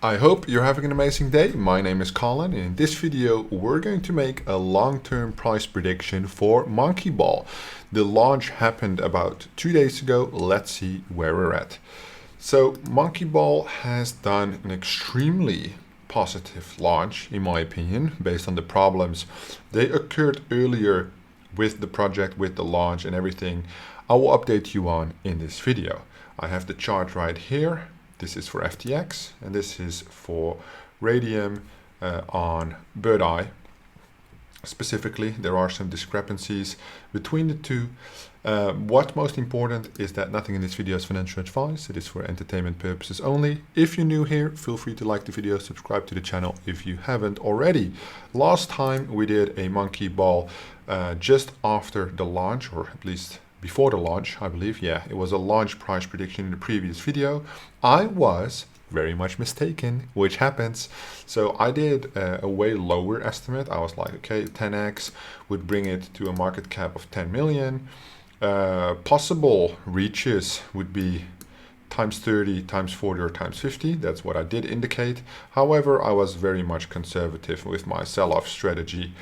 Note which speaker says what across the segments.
Speaker 1: I hope you're having an amazing day. My name is Colin, and in this video we're going to make a long-term price prediction for Monkeyball. The launch happened about 2 days ago. Let's see where we're at. So Monkeyball has done an extremely positive launch, in my opinion, based on the problems they occurred earlier with the project, with the launch and everything. I will update you on in this video. I have the chart right here. This is for FTX and this is for Raydium on Bird Eye. Specifically, there are some discrepancies between the two. What most important is that nothing in this video is financial advice. It is for entertainment purposes only. If you're new here, feel free to like the video, subscribe to the channel if you haven't already. Last time we did a Monkeyball just after the launch, or at least before the launch, I believe. Yeah, it was a launch price prediction in the previous video. I was very much mistaken, which happens. So I did a way lower estimate. I was like, okay, 10x would bring it to a market cap of 10 million. Possible reaches would be times 30, times 40, or times 50. That's what I did indicate. However, I was very much conservative with my sell-off strategy.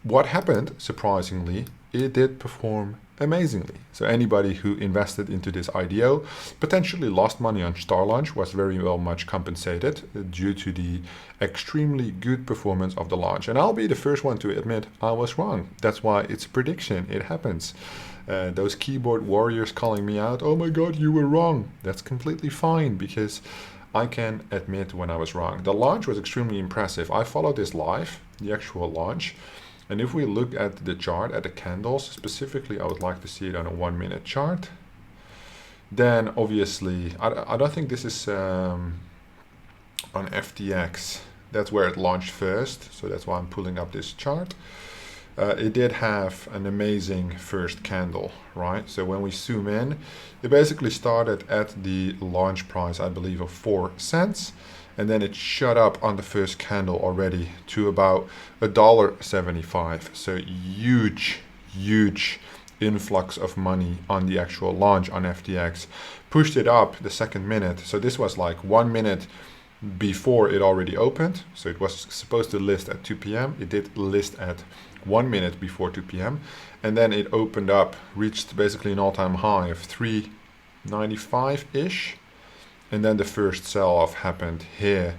Speaker 1: What happened, surprisingly, it did perform amazingly. So anybody who invested into this IDO potentially lost money on Star Launch was very well much compensated due to the extremely good performance of the launch. And I'll be the first one to admit I was wrong. That's why it's a prediction. It happens. Those keyboard warriors calling me out, oh my god, you were wrong. That's completely fine because I can admit when I was wrong. The launch was extremely impressive. I followed this live, the actual launch. And if we look at the chart, at the candles, specifically, I would like to see it on a 1 minute chart. Then obviously, I don't think this is on FTX. That's where it launched first. So that's why I'm pulling up this chart. It did have an amazing first candle, right? So when we zoom in, it basically started at the launch price, I believe, of 4 cents. And then it shot up on the first candle already to about $1.75. So huge influx of money on the actual launch on FTX. Pushed it up the second minute. So this was like 1 minute before it already opened. So it was supposed to list at 2 p.m. It did list at 1 minute before 2 p.m. And then it opened up, reached basically an all-time high of 395-ish. And then the first sell-off happened here.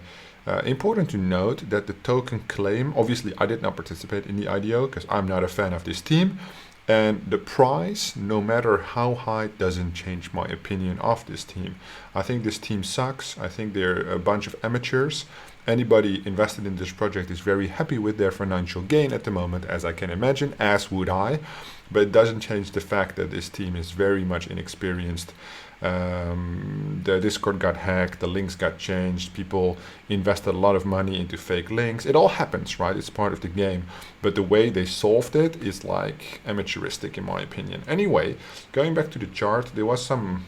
Speaker 1: Important to note that the token claim, obviously I did not participate in the IDO because I'm not a fan of this team. And the price, no matter how high, doesn't change my opinion of this team. I think this team sucks. I think they're a bunch of amateurs. Anybody invested in this project is very happy with their financial gain at the moment, as I can imagine, as would I. But it doesn't change the fact that this team is very much inexperienced. The Discord got hacked, the links got changed, people invested a lot of money into fake links. It all happens, right? It's part of the game. But the way they solved it is like amateuristic in my opinion. Anyway, going back to the chart, there was some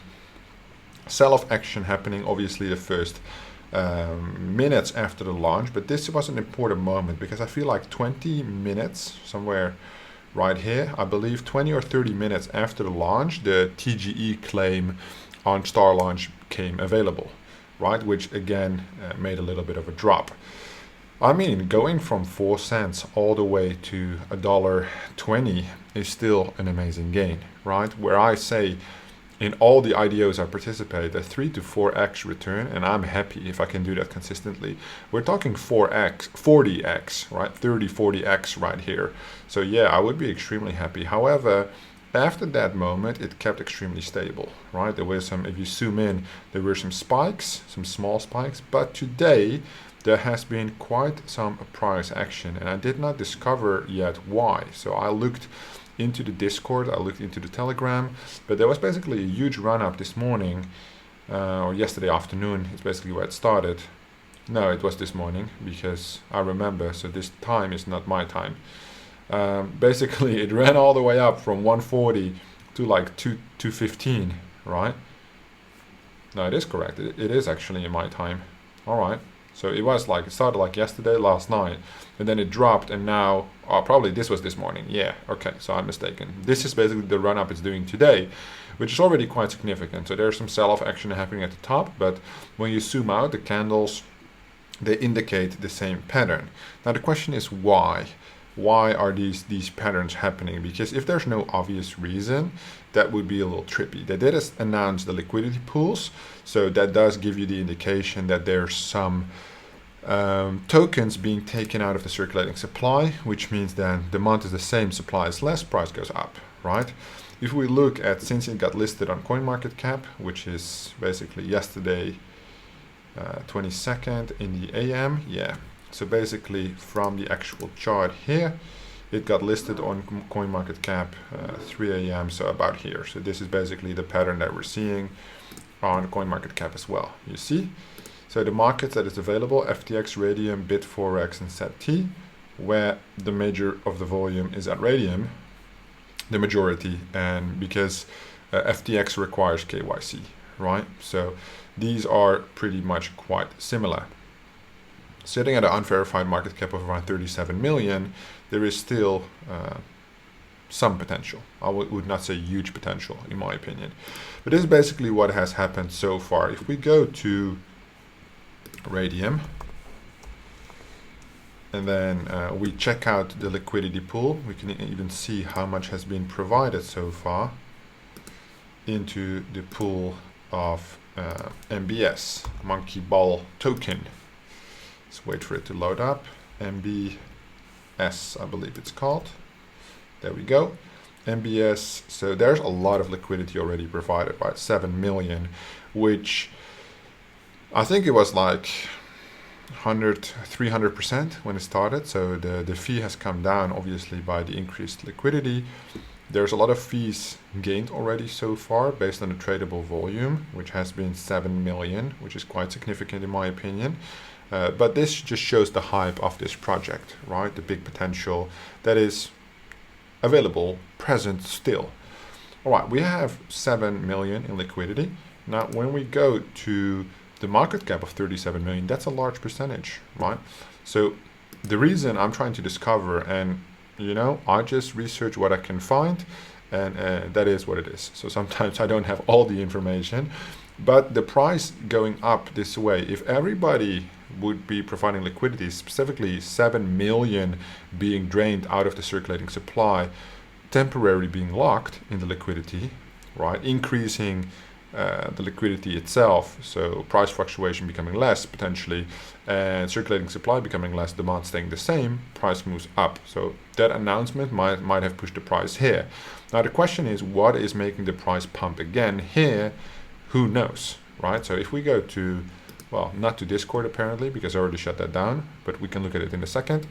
Speaker 1: sell-off action happening, obviously the first minutes after the launch, but this was an important moment because I feel like 20 minutes, somewhere right here, I believe 20 or 30 minutes after the launch, the TGE claim on Star Launch came available, right? Which again made a little bit of a drop. I mean, going from 4 cents all the way to $1.20 is still an amazing gain, right? Where I say in all the IDOs I participate, a 3 to 4x return, and I'm happy if I can do that consistently. We're talking 4x, 40x, right? 30, 40x right here. So yeah, I would be extremely happy. However, after that moment, it kept extremely stable, right? There were some, if you zoom in, there were some spikes, some small spikes, but today there has been quite some price action, and I did not discover yet why. So I looked into the Discord, I looked into the Telegram, but there was basically a huge run up this morning, or yesterday afternoon, it's basically where it started. No, it was this morning, because I remember, so this time is not my time. Basically, it ran all the way up from 140 to like 215, right? No, it is correct. It is actually in my time. All right. So it was like, it started like yesterday, last night, and then it dropped, and now, oh, probably this was this morning. Yeah, okay, so I'm mistaken. This is basically the run up it's doing today, which is already quite significant. So there's some sell-off action happening at the top, but when you zoom out, the candles, they indicate the same pattern. Now the question is why? Why are these patterns happening? Because if there's no obvious reason, that would be a little trippy. They did announce the liquidity pools, so that does give you the indication that there's some tokens being taken out of the circulating supply, which means then demand is the same, supply is less, price goes up, right? If we look at since it got listed on CoinMarketCap, which is basically yesterday, 22nd in the AM, yeah. So basically from the actual chart here, it got listed on CoinMarketCap 3 AM, so about here. So this is basically the pattern that we're seeing on CoinMarketCap as well, you see? So the markets that is available, FTX, Raydium, BitForex, and ZT, where the major of the volume is at Raydium, the majority, and because FTX requires KYC, right? So these are pretty much quite similar. Sitting at an unverified market cap of around 37 million, there is still some potential. I would not say huge potential in my opinion. But this is basically what has happened so far. If we go to Raydium and then we check out the liquidity pool, we can even see how much has been provided so far into the pool of MBS, Monkeyball token. Let's wait for it to load up. MBS, I believe it's called. There we go. MBS, so there's a lot of liquidity already provided, right? 7 million, which I think it was like 300% when it started. So the fee has come down obviously by the increased liquidity. There's a lot of fees gained already so far based on the tradable volume, which has been 7 million, which is quite significant in my opinion. But this just shows the hype of this project, right? The big potential that is available, present still. All right, we have 7 million in liquidity. Now, when we go to the market cap of 37 million, that's a large percentage, right? So the reason I'm trying to discover, and you know, I just research what I can find, and that is what it is. So sometimes I don't have all the information, but the price going up this way, if everybody would be providing liquidity, specifically 7 million being drained out of the circulating supply, temporarily being locked in the liquidity, right? Increasing the liquidity itself, so price fluctuation becoming less potentially, and circulating supply becoming less, demand staying the same, price moves up. So that announcement might have pushed the price here. Now the question is, what is making the price pump again here? Who knows, right? So if we go to, well, not to Discord apparently, because I already shut that down, but we can look at it in a second.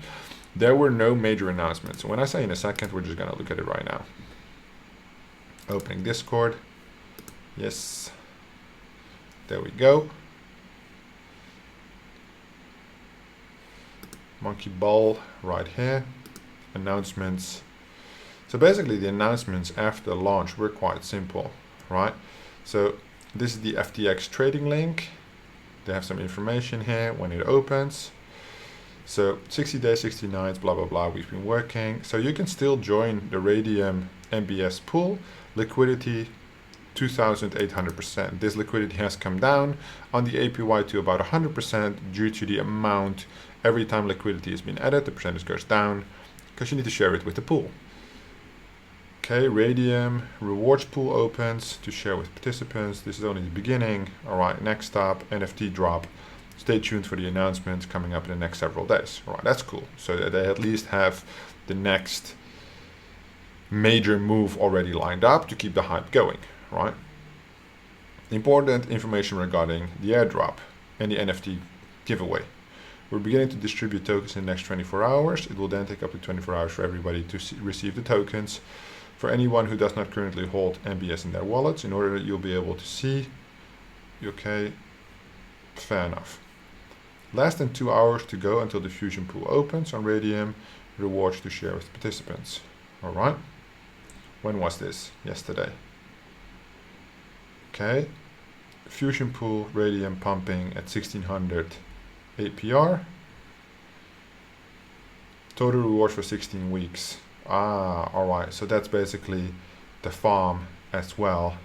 Speaker 1: There were no major announcements. So when I say in a second, we're just gonna look at it right now. Opening Discord. Yes, there we go. Monkeyball right here. Announcements. So basically the announcements after launch were quite simple, right? So this is the FTX trading link. They have some information here when it opens. So 60 days, 60 nights, blah, blah, blah. We've been working. So you can still join the Raydium MBS pool. Liquidity 2,800%. This liquidity has come down on the APY to about 100% due to the amount. Every time liquidity has been added, the percentage goes down because you need to share it with the pool. Okay, Raydium rewards pool opens to share with participants. This is only the beginning. All right, next up, NFT drop. Stay tuned for the announcements coming up in the next several days. All right, that's cool. So that they at least have the next major move already lined up to keep the hype going, right? Important information regarding the airdrop and the NFT giveaway. We're beginning to distribute tokens in the next 24 hours. It will then take up to 24 hours for everybody to receive the tokens. For anyone who does not currently hold MBS in their wallets, in order that you'll be able to see. Okay, fair enough. Less than 2 hours to go until the fusion pool opens on Raydium. Rewards to share with participants. All right. When was this? Yesterday. Okay. Fusion pool, Raydium pumping at 1600 APR. Total rewards for 16 weeks. All right. So that's basically the farm as well.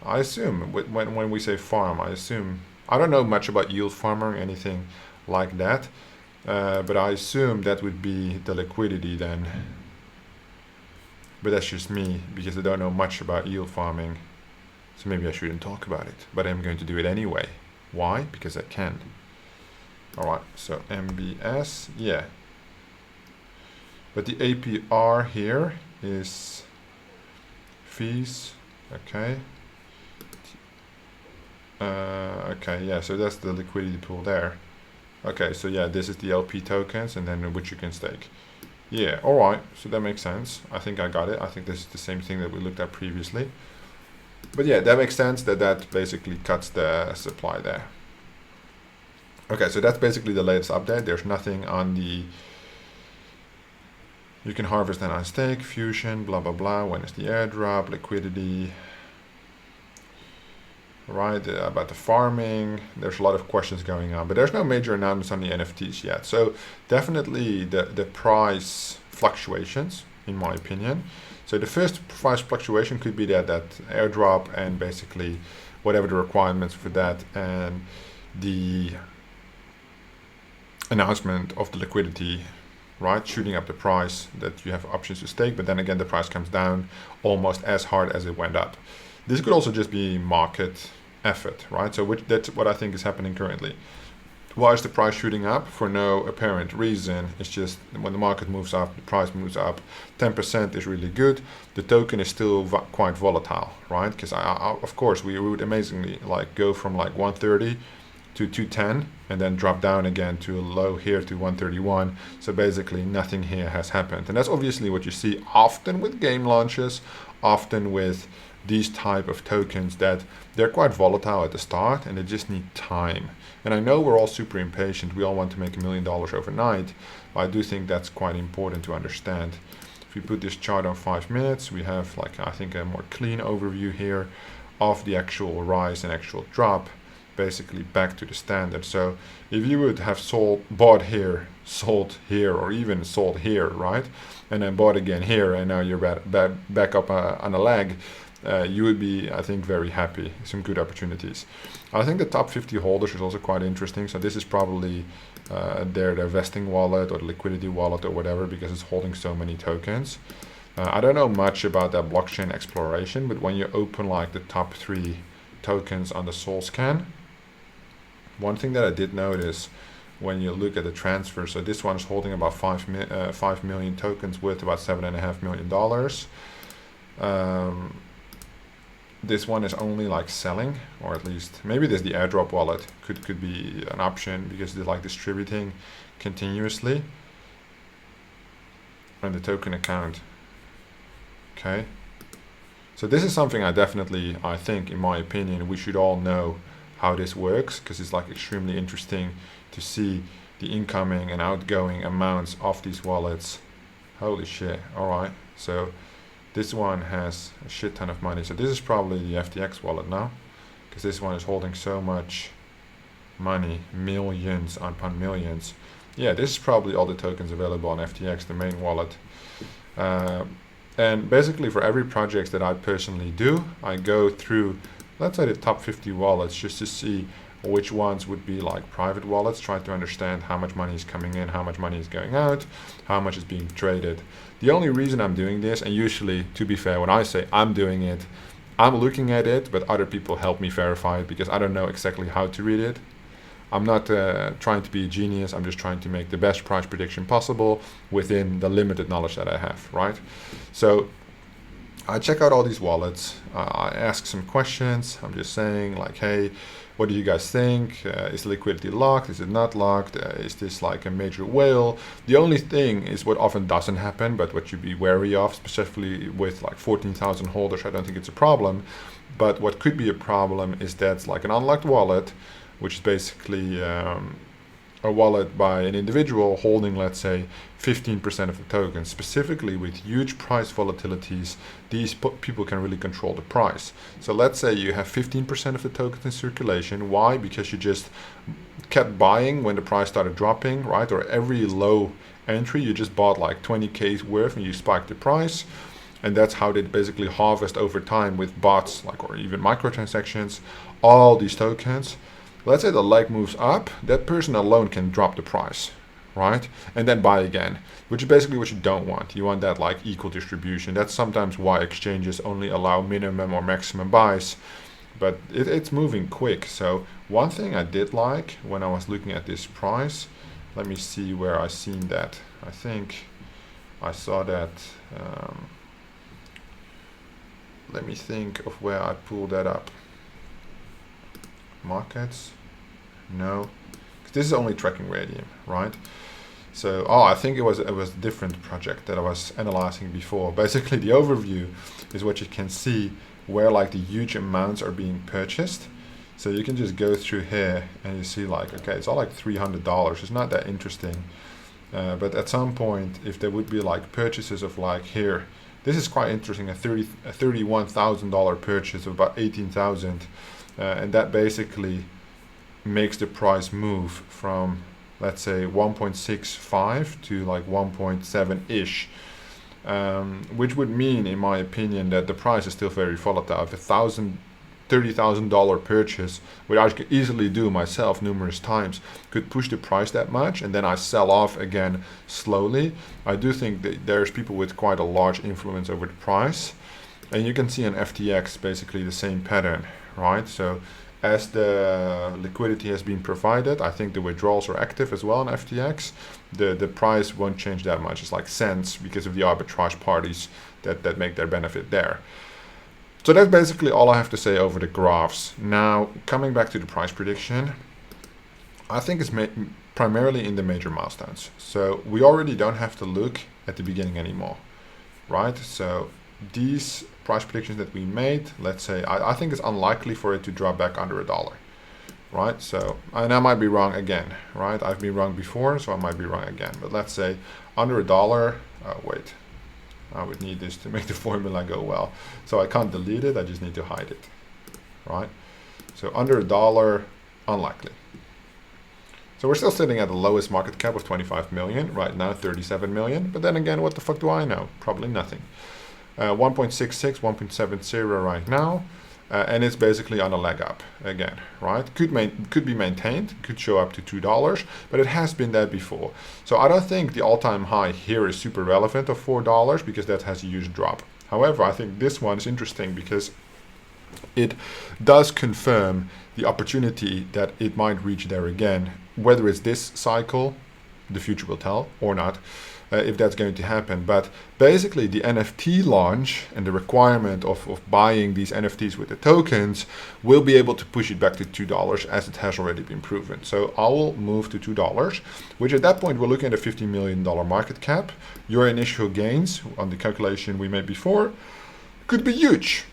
Speaker 1: I assume when we say farm, I assume, I don't know much about yield farming or anything like that, but I assume that would be the liquidity then. But that's just me, because I don't know much about yield farming. So maybe I shouldn't talk about it, but I'm going to do it anyway. Why? Because I can. All right, so MBS, yeah. But the APR here is fees, okay. Okay, yeah, so that's the liquidity pool there. Okay, so yeah, this is the LP tokens, and then which you can stake. Yeah, all right, so that makes sense. I think I got it. I think this is the same thing that we looked at previously. But yeah, that makes sense that basically cuts the supply there. Okay, so that's basically the latest update. There's nothing on the, you can harvest and on stake, fusion, blah, blah, blah. When is the airdrop, liquidity, right? About the farming. There's a lot of questions going on, but there's no major announcements on the NFTs yet. So definitely the price fluctuations, in my opinion. So the first price fluctuation could be that airdrop and basically whatever the requirements for that, and the announcement of the liquidity, right, shooting up the price that you have options to stake, but then again the price comes down almost as hard as it went up. This could also just be market effort, right? So that's what I think is happening currently. Why is the price shooting up? For no apparent reason. It's just when the market moves up, the price moves up. 10% is really good. The token is still quite volatile, right? Because of course we would amazingly like go from like 130 to 210 and then drop down again to a low here to 131. So basically nothing here has happened, and that's obviously what you see often with game launches, often with these type of tokens, that they're quite volatile at the start and they just need time. And I know we're all super impatient, we all want to make $1 million overnight, but I do think that's quite important to understand. If we put this chart on 5 minutes, we have like, I think, a more clean overview here of the actual rise and actual drop, basically back to the standard. So if you would have bought here, sold here, or even sold here, right, and then bought again here, and now you're back up on a leg, you would be, I think, very happy. Some good opportunities. I think the top 50 holders is also quite interesting. So this is probably their vesting wallet or the liquidity wallet or whatever, because it's holding so many tokens. I don't know much about that blockchain exploration, but when you open like the top 3 tokens on the Sol scan, one thing that I did notice when you look at the transfer, so this one is holding about 5 million tokens worth about $7.5 million. This one is only like selling, or at least maybe there's the airdrop wallet could be an option, because they're like distributing continuously. And the token account. Okay. So this is something I think, in my opinion, we should all know how this works, because it's like extremely interesting to see the incoming and outgoing amounts of these wallets. Holy shit. All right. So this one has a shit ton of money. So this is probably the FTX wallet now, because this one is holding so much money, millions upon millions. Yeah, this is probably all the tokens available on FTX, the main wallet. And basically for every project that I personally do, I go through, let's say, the top 50 wallets, just to see which ones would be like private wallets, try to understand how much money is coming in, how much money is going out, how much is being traded. The only reason I'm doing this, and usually, to be fair, when I say I'm doing it, I'm looking at it, but other people help me verify it, because I don't know exactly how to read it. I'm not trying to be a genius, I'm just trying to make the best price prediction possible within the limited knowledge that I have, right? So I check out all these wallets, I ask some questions, I'm just saying like, hey, what do you guys think? Is liquidity locked? Is it not locked? Is this like a major whale? The only thing is what often doesn't happen, but what you'd be wary of, specifically with like 14,000 holders, I don't think it's a problem. But what could be a problem is that's like an unlocked wallet, which is basically a wallet by an individual holding, let's say, 15% of the tokens. Specifically with huge price volatilities, these people can really control the price. So let's say you have 15% of the tokens in circulation. Why? Because you just kept buying when the price started dropping, right? Or every low entry, you just bought like 20K worth and you spiked the price. And that's how they basically harvest over time with bots, like, or even microtransactions, all these tokens. Let's say the leg moves up, that person alone can drop the price, right? And then buy again, which is basically what you don't want. You want that like equal distribution. That's sometimes why exchanges only allow minimum or maximum buys, but it's moving quick. So one thing I did like when I was looking at this price, let me see where I seen that. I think I saw that, let me think of where I pulled that up. Markets, no, this is only tracking Raydium, right? So, I think it was a different project that I was analyzing before. Basically, the overview is what you can see where like the huge amounts are being purchased. So you can just go through here and you see like, okay, it's all like $300. It's not that interesting, but at some point, if there would be like purchases of like here, this is quite interesting, a $31,000 purchase of about 18,000. And that basically makes the price move from, let's say, 1.65 to like 1.7-ish, which would mean, in my opinion, that the price is still very volatile. If $30,000 purchase, which I could easily do myself numerous times, could push the price that much, and then I sell off again slowly, I do think that there's people with quite a large influence over the price. And you can see on FTX basically the same pattern, right? So as the liquidity has been provided, I think the withdrawals are active as well on FTX. The price won't change that much. It's like cents because of the arbitrage parties that make their benefit there. So that's basically all I have to say over the graphs. Now, coming back to the price prediction, I think it's primarily in the major milestones. So we already don't have to look at the beginning anymore, right? So these price predictions that we made, let's say, I think it's unlikely for it to drop back under $1, right? So, and I might be wrong again, right? I've been wrong before, so I might be wrong again. But let's say under $1, wait, I would need this to make the formula go well. So I can't delete it, I just need to hide it, right? So under $1, unlikely. So we're still sitting at the lowest market cap of 25 million, right now 37 million. But then again, what the fuck do I know? Probably nothing. 1.66, 1.70 right now, and it's basically on a leg up again, right? Could be maintained, could show up to $2, but it has been that before. So I don't think the all-time high here is super relevant of $4 because that has a huge drop. However, I think this one is interesting because it does confirm the opportunity that it might reach there again. Whether it's this cycle, the future will tell, or not. If that's going to happen. But basically the NFT launch and the requirement of buying these NFTs with the tokens will be able to push it back to $2 as it has already been proven. So I will move to $2, which at that point we're looking at a $50 million market cap. Your initial gains on the calculation we made before could be huge,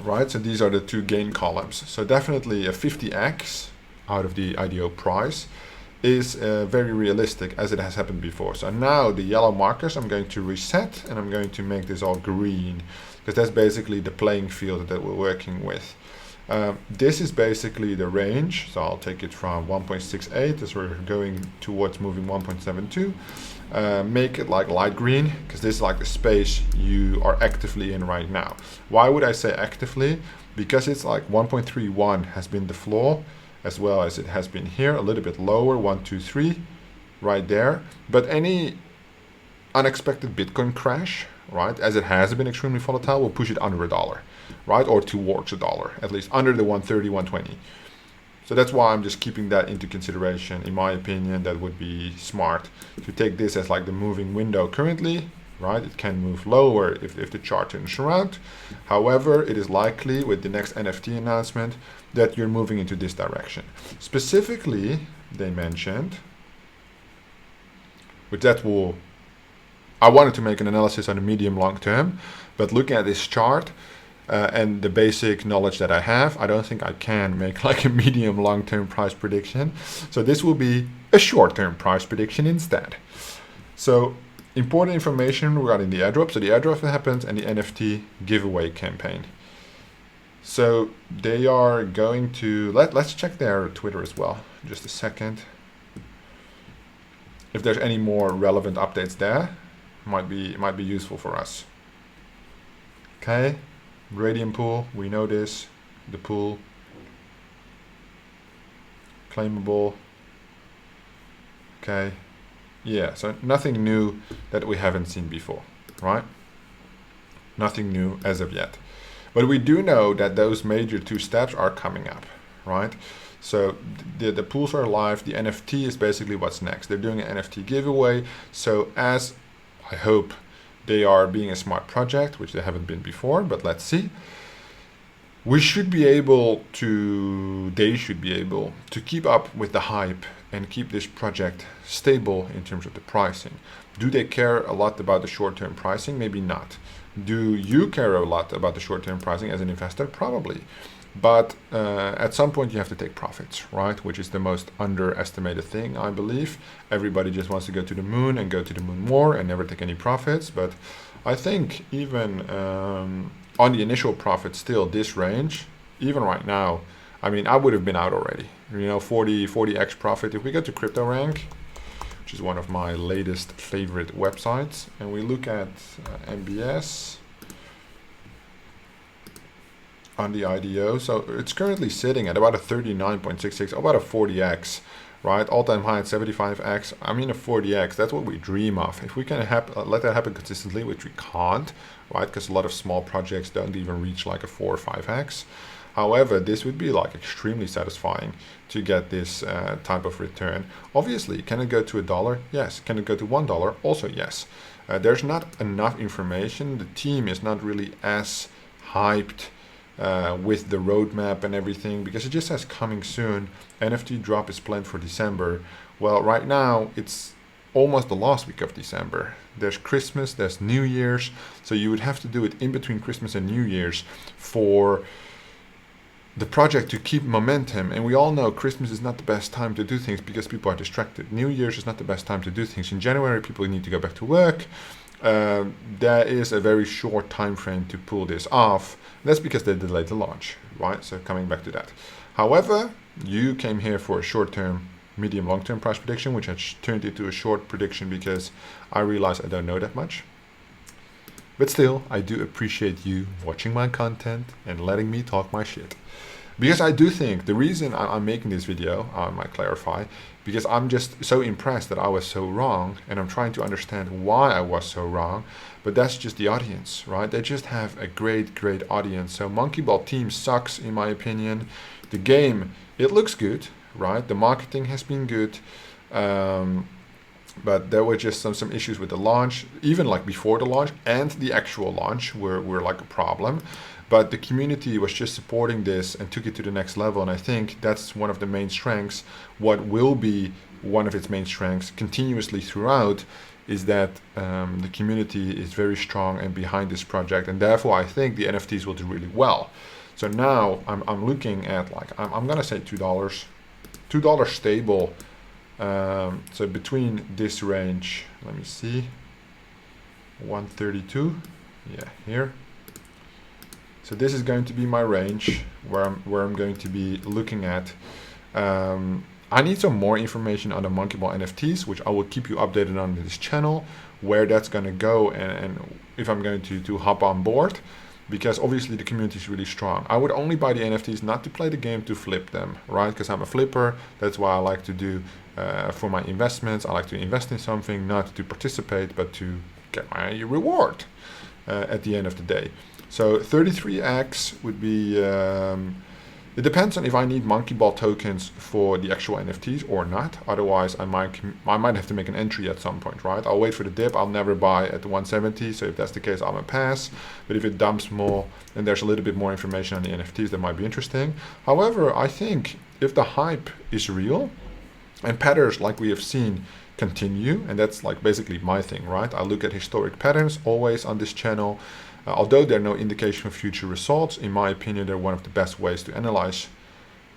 Speaker 1: right? So these are the two gain columns. So definitely a 50x out of the IDO price is very realistic as it has happened before. So now the yellow markers I'm going to reset and I'm going to make this all green because that's basically the playing field that we're working with. This is basically the range, so I'll take it from 1.68 as we're going towards moving 1.72. Make it like light green because this is like the space you are actively in right now. Why would I say actively? Because it's like 1.31 has been the floor, as well as it has been here, a little bit lower, 1, 2, 3, right there. But any unexpected Bitcoin crash, right, as it has been extremely volatile, will push it under $1, right, or towards $1, at least under the 130, 120. So that's why I'm just keeping that into consideration. In my opinion, that would be smart to take this as like the moving window currently, right? It can move lower if the chart turns around. However, it is likely with the next NFT announcement that you're moving into this direction. Specifically, they mentioned, with that will, I wanted to make an analysis on the medium long term, but looking at this chart and the basic knowledge that I have, I don't think I can make like a medium long term price prediction. So this will be a short term price prediction instead. So important information regarding the airdrop. So the airdrop happens and the NFT giveaway campaign. So they are going to, let's check their Twitter as well. Just a second. If there's any more relevant updates there, might be useful for us. Okay, Raydium pool, we know this, the pool, claimable. Okay, yeah, so nothing new that we haven't seen before, right? Nothing new as of yet. But we do know that those major 2 steps are coming up, right? So the pools are live. The NFT is basically what's next. They're doing an NFT giveaway. So as I hope they are being a smart project, which they haven't been before, but let's see. They should be able to keep up with the hype and keep this project stable in terms of the pricing. Do they care a lot about the short-term pricing? Maybe not. Do you care a lot about the short-term pricing as an investor? Probably. But at some point you have to take profits, right? Which is the most underestimated thing, I believe. Everybody just wants to go to the moon and go to the moon more and never take any profits. But I think even on the initial profit, still this range, even right now, I mean, I would have been out already. 40x profit. If we go to CryptoRank, which is one of my latest favorite websites, and we look at MBS on the IDO, so it's currently sitting at about a 39.66, about a 40x, right? All-time high at 75x. I mean, a 40x, that's what we dream of. If we can let that happen consistently, which we can't, right? Because a lot of small projects don't even reach like a 4 or 5x. However, this would be like extremely satisfying to get this type of return. Obviously, can it go to $1? Yes. Can it go to $1? Also, yes. There's not enough information. The team is not really as hyped with the roadmap and everything, because it just says coming soon. NFT drop is planned for December. Well, right now it's almost the last week of December. There's Christmas, there's New Year's, so you would have to do it in between Christmas and New Year's for the project to keep momentum. And we all know Christmas is not the best time to do things because people are distracted. New Year's is not the best time to do things. In January, people need to go back to work. There is a very short time frame to pull this off. That's because they delayed the launch, right? So coming back to that. However, you came here for a short-term, medium, long-term price prediction, which I turned into a short prediction because I realized I don't know that much. But still, I do appreciate you watching my content and letting me talk my shit. Because I do think the reason I'm making this video, I might clarify, because I'm just so impressed that I was so wrong, and I'm trying to understand why I was so wrong. But that's just the audience, right? They just have a great audience. So Monkeyball team sucks, in my opinion. The game, it looks good, right? The marketing has been good. But there were just some issues with the launch, even like before the launch and the actual launch were like a problem. But the community was just supporting this and took it to the next level. And I think that's one of the main strengths. What will be one of its main strengths continuously throughout is that the community is very strong and behind this project. And therefore, I think the NFTs will do really well. So now I'm looking at like, I'm going to say $2 stable. So between this range, let me see, 132, yeah, here. So this is going to be my range where I'm going to be looking at. I need some more information on the Monkeyball NFTs, which I will keep you updated on this channel, where that's going to go and if I'm going to hop on board, because obviously the community is really strong. I would only buy the NFTs not to play the game, to flip them, right? Because I'm a flipper. That's why I like to do for my investments. I like to invest in something, not to participate, but to get my reward at the end of the day. So 33x would be, it depends on if I need Monkeyball tokens for the actual NFTs or not. Otherwise, I might have to make an entry at some point, right? I'll wait for the dip. I'll never buy at the 170. So if that's the case, I'm a pass. But if it dumps more and there's a little bit more information on the NFTs, that might be interesting. However, I think if the hype is real and patterns like we have seen continue, and that's like basically my thing, right? I look at historic patterns always on this channel. Although they're no indication of future results, in my opinion, they're one of the best ways to analyze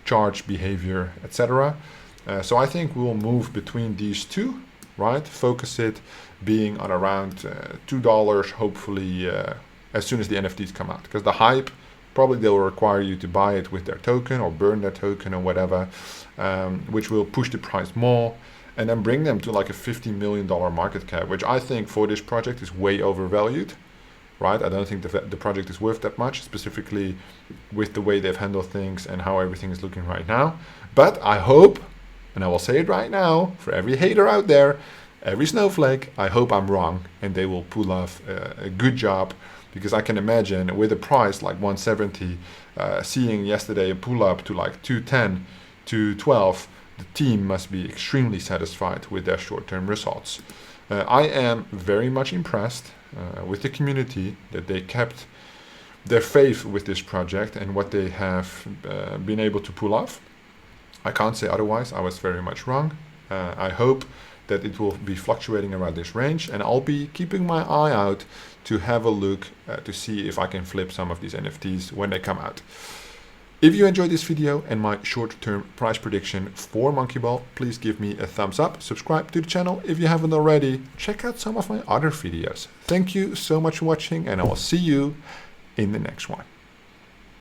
Speaker 1: charge behavior, etc. So I think we'll move between these two, right? Focus it being on around $2, hopefully as soon as the NFTs come out. Because the hype, probably they'll require you to buy it with their token or burn their token or whatever, which will push the price more and then bring them to like a $50 million market cap, which I think for this project is way overvalued. right? I don't think the project is worth that much, specifically with the way they've handled things and how everything is looking right now. But I hope, and I will say it right now, for every hater out there, every snowflake, I hope I'm wrong and they will pull off a good job, because I can imagine with a price like 170, seeing yesterday a pull up to like 210, 212, the team must be extremely satisfied with their short-term results. I am very much impressed with the community, that they kept their faith with this project and what they have been able to pull off. I can't say otherwise. I was very much wrong. I hope that it will be fluctuating around this range, and I'll be keeping my eye out to have a look to see if I can flip some of these NFTs when they come out. If you enjoyed this video and my short-term price prediction for Monkeyball, please give me a thumbs up, subscribe to the channel if you haven't already, check out some of my other videos. Thank you so much for watching, and I will see you in the next one.